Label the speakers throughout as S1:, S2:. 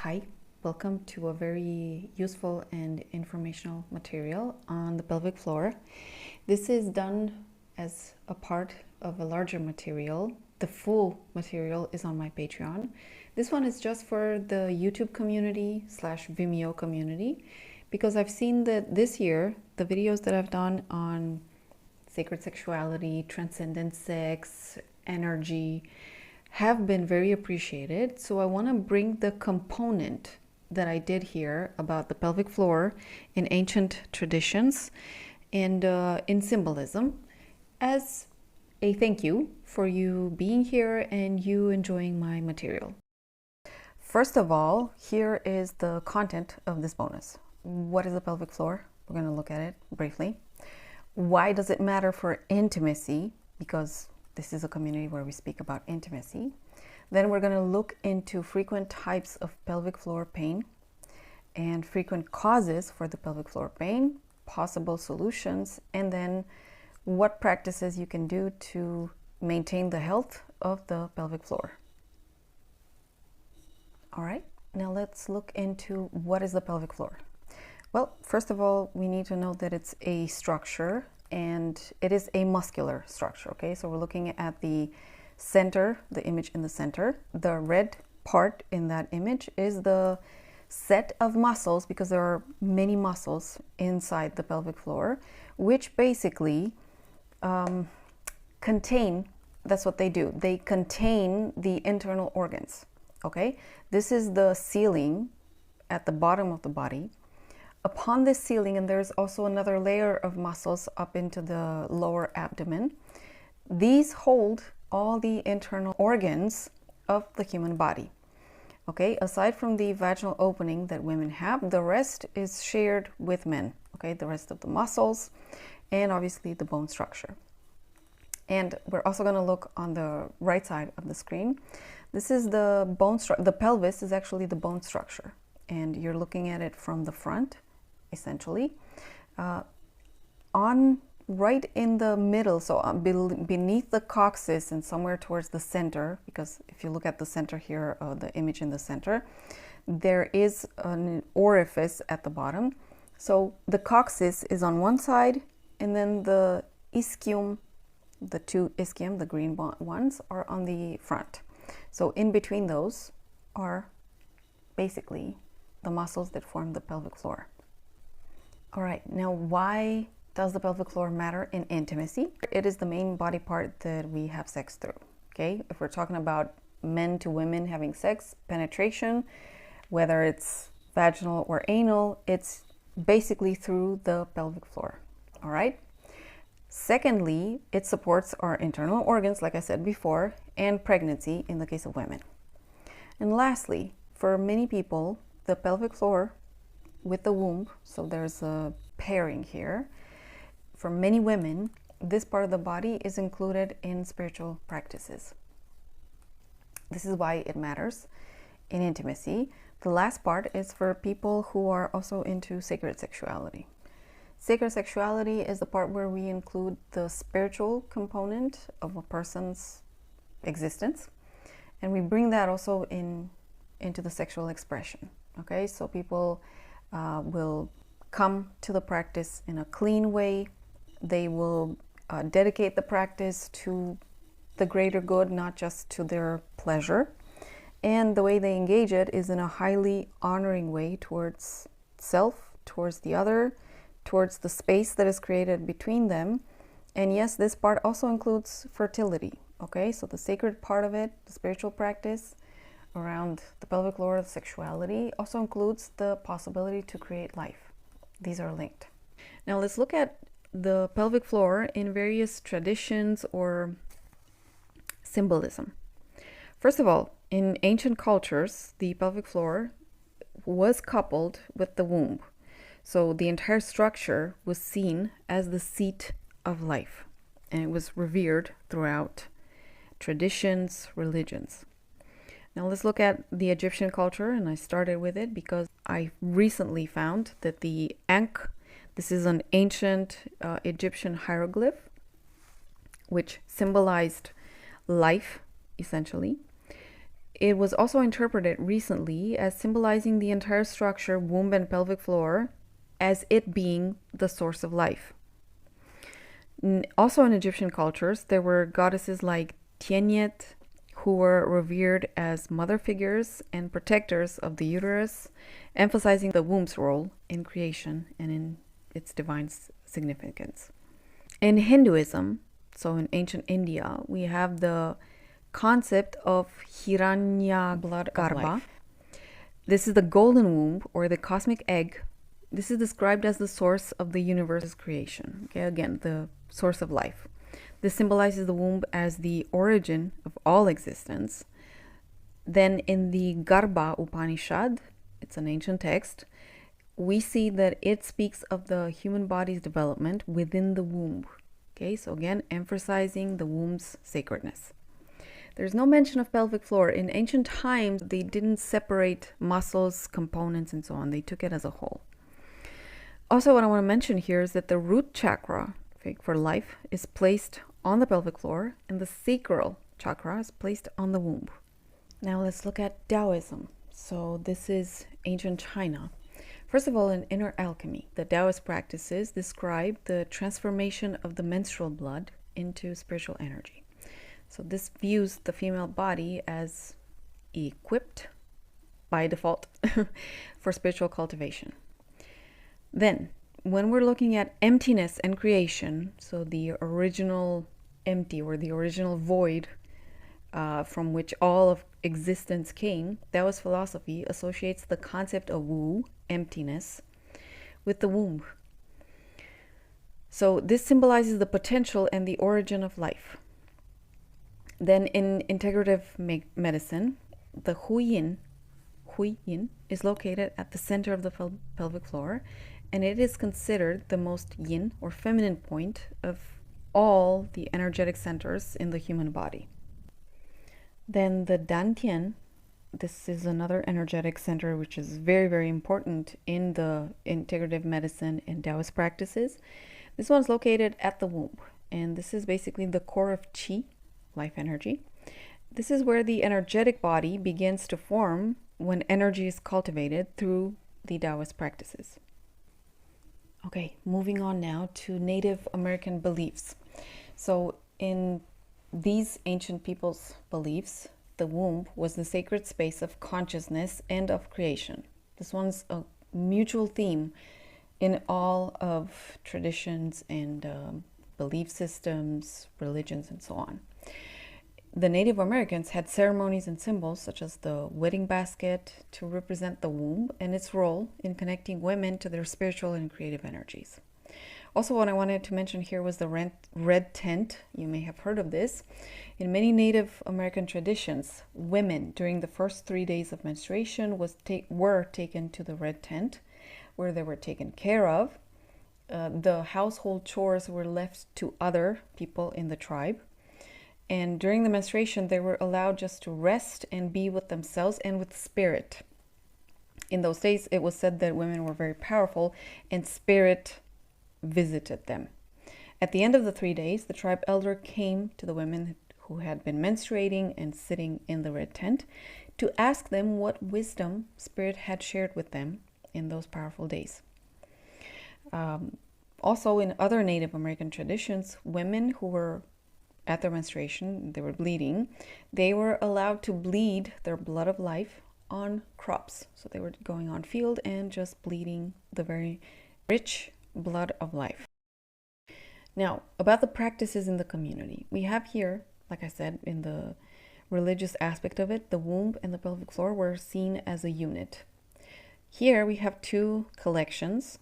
S1: Hi, welcome to a very useful and informational material on the pelvic floor. This is done as a part of a larger material. The full material is on my Patreon. This one is just for the YouTube community / Vimeo community, because I've seen that this year, the videos that I've done on sacred sexuality, transcendent sex, energy, have been very appreciated. So I want to bring the component that I did here about the pelvic floor in ancient traditions and in symbolism as a thank you for you being here and you enjoying my material. First of all, here is the content of this bonus. What is the pelvic floor? We're going to look at it briefly. Why does it matter for intimacy? Because this is a community where we speak about intimacy. Then we're going to look into frequent types of pelvic floor pain and frequent causes for the pelvic floor pain, possible solutions, and then what practices you can do to maintain the health of the pelvic floor. All right, now let's look into what is the pelvic floor. Well, first of all, we need to know that it's a structure and it is a muscular structure, okay? So we're looking at the center, the image in the center. The red part in that image is the set of muscles, because there are many muscles inside the pelvic floor, which basically contain, that's what they do. They contain the internal organs, okay? This is the ceiling at the bottom of the body. Upon this ceiling, and there's also another layer of muscles up into the lower abdomen, these hold all the internal organs of the human body. Okay, aside from the vaginal opening that women have, the rest is shared with men. Okay, the rest of the muscles and obviously the bone structure. And we're also going to look on the right side of the screen. This is the bone structure. The pelvis is actually the bone structure, and you're looking at it from the front, essentially. On right in the middle, so beneath the coccyx and somewhere towards the center, because if you look at the center here, the image in the center, there is an orifice at the bottom. So the coccyx is on one side, and then the ischium, the two ischium, the green ones, are on the front. So in between those are basically the muscles that form the pelvic floor. All right, now why does the pelvic floor matter in intimacy? It is the main body part that we have sex through, okay? If we're talking about men to women having sex, penetration, whether it's vaginal or anal, it's basically through the pelvic floor, all right? Secondly, it supports our internal organs, like I said before, and pregnancy in the case of women. And lastly, for many people, the pelvic floor with the womb, so there's a pairing here. For many women, this part of the body is included in spiritual practices. This is why it matters in intimacy. The last part is for people who are also into sacred sexuality. Sacred sexuality is the part where we include the spiritual component of a person's existence, and we bring that also into the sexual expression. Okay, so people will come to the practice in a clean way. They will dedicate the practice to the greater good, not just to their pleasure. And the way they engage it is in a highly honoring way towards self, towards the other, towards the space that is created between them. And yes, this part also includes fertility. Okay, so the sacred part of it, the spiritual practice around the pelvic floor, sexuality, also includes the possibility to create life. These are linked. Now let's look at the pelvic floor in various traditions or symbolism. First of all, in ancient cultures, the pelvic floor was coupled with the womb. So the entire structure was seen as the seat of life, and it was revered throughout traditions, religions. Now let's look at the Egyptian culture, and I started with it because I recently found that the Ankh, this is an ancient Egyptian hieroglyph which symbolized life, essentially. It was also interpreted recently as symbolizing the entire structure, womb and pelvic floor, as it being the source of life. Also in Egyptian cultures, there were goddesses like Tienet, who were revered as mother figures and protectors of the uterus, emphasizing the womb's role in creation and in its divine significance. In Hinduism, so in ancient India, we have the concept of Hiranya blood Garbha. This is the golden womb or the cosmic egg. This is described as the source of the universe's creation. Okay, again, the source of life. This symbolizes the womb as the origin of all existence. Then in the Garbha Upanishad, it's an ancient text, we see that it speaks of the human body's development within the womb. Okay, so again, emphasizing the womb's sacredness. There's no mention of pelvic floor. In ancient times, they didn't separate muscles, components, and so on. They took it as a whole. Also, what I want to mention here is that the root chakra for life is placed on the pelvic floor, and the sacral chakra is placed on the womb. Now let's look at Taoism. So this is ancient China. First of all, in inner alchemy, the Taoist practices describe the transformation of the menstrual blood into spiritual energy. So this views the female body as equipped by default for spiritual cultivation. Then, when we're looking at emptiness and creation, so the original empty or the original void from which all of existence came, Taoist philosophy associates the concept of Wu, emptiness, with the womb. So this symbolizes the potential and the origin of life. Then in integrative medicine, the Hui Yin is located at the center of the pelvic floor, and it is considered the most yin or feminine point of all the energetic centers in the human body. Then the Dantian, this is another energetic center which is very, very important in the integrative medicine and Taoist practices. This one's located at the womb, and this is basically the core of Qi, life energy. This is where the energetic body begins to form when energy is cultivated through the Taoist practices. Okay, moving on now to Native American beliefs. So in these ancient people's beliefs, the womb was the sacred space of consciousness and of creation. This one's a mutual theme in all of traditions and belief systems, religions, and so on. The Native Americans had ceremonies and symbols such as the wedding basket to represent the womb and its role in connecting women to their spiritual and creative energies. Also, what I wanted to mention here was the red tent. You may have heard of this. In many Native American traditions, women during the first 3 days of menstruation were taken to the red tent, where they were taken care of. The household chores were left to other people in the tribe. And during the menstruation, they were allowed just to rest and be with themselves and with spirit. In those days, it was said that women were very powerful and spirit visited them. At the end of the 3 days, the tribe elder came to the women who had been menstruating and sitting in the red tent to ask them what wisdom spirit had shared with them in those powerful days. Also, in other Native American traditions, women who were at their menstruation, they were bleeding, they were allowed to bleed their blood of life on crops. So they were going on field and just bleeding the very rich blood of life. Now, about the practices in the community. We have here, like I said, in the religious aspect of it, the womb and the pelvic floor were seen as a unit. Here we have two collections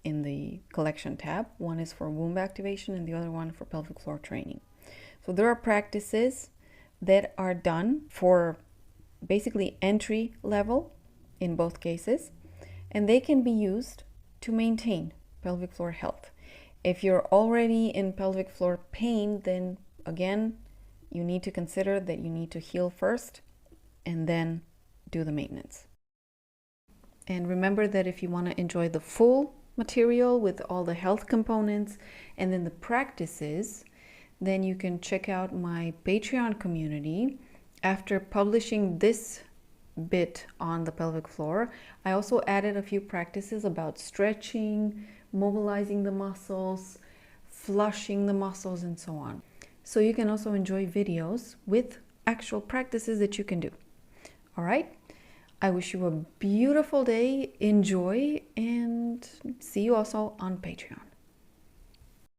S1: in the collection tab. One is for womb activation and the other one for pelvic floor training. So there are practices that are done for basically entry level in both cases, and they can be used to maintain pelvic floor health. If you're already in pelvic floor pain, then again, you need to consider that you need to heal first and then do the maintenance. And remember that if you want to enjoy the full material with all the health components and then the practices, then you can check out my Patreon community. after publishing this bit on the pelvic floor, I also added a few practices about stretching, mobilizing the muscles, flushing the muscles, and so on. So you can also enjoy videos with actual practices that you can do. All right? I wish you a beautiful day, enjoy, and see you also on Patreon.